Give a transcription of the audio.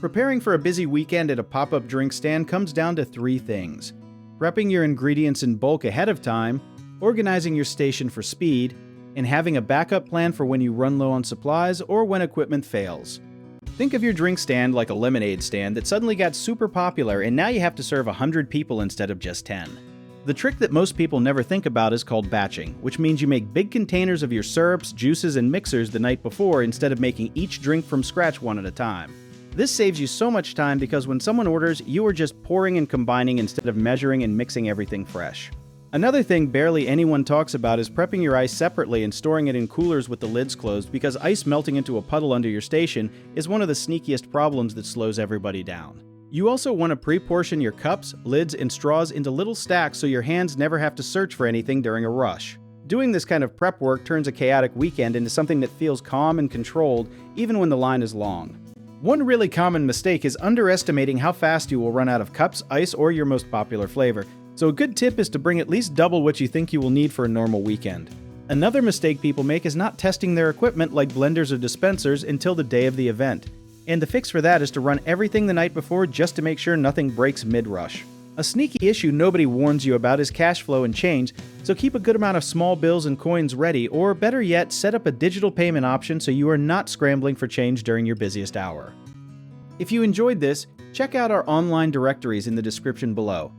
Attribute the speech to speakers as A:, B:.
A: Preparing for a busy weekend at a pop-up drink stand comes down to three things: prepping your ingredients in bulk ahead of time, organizing your station for speed, and having a backup plan for when you run low on supplies or when equipment fails. Think of your drink stand like a lemonade stand that suddenly got super popular and now you have to serve 100 people instead of just 10. The trick that most people never think about is called batching, which means you make big containers of your syrups, juices, and mixers the night before instead of making each drink from scratch one at a time. This saves you so much time because when someone orders, you are just pouring and combining instead of measuring and mixing everything fresh. Another thing barely anyone talks about is prepping your ice separately and storing it in coolers with the lids closed, because ice melting into a puddle under your station is one of the sneakiest problems that slows everybody down. You also want to pre-portion your cups, lids, and straws into little stacks so your hands never have to search for anything during a rush. Doing this kind of prep work turns a chaotic weekend into something that feels calm and controlled, even when the line is long. One really common mistake is underestimating how fast you will run out of cups, ice, or your most popular flavor. So a good tip is to bring at least double what you think you will need for a normal weekend. Another mistake people make is not testing their equipment like blenders or dispensers until the day of the event. And the fix for that is to run everything the night before just to make sure nothing breaks mid-rush. A sneaky issue nobody warns you about is cash flow and change, so keep a good amount of small bills and coins ready, or better yet, set up a digital payment option so you are not scrambling for change during your busiest hour. If you enjoyed this, check out our online directories in the description below.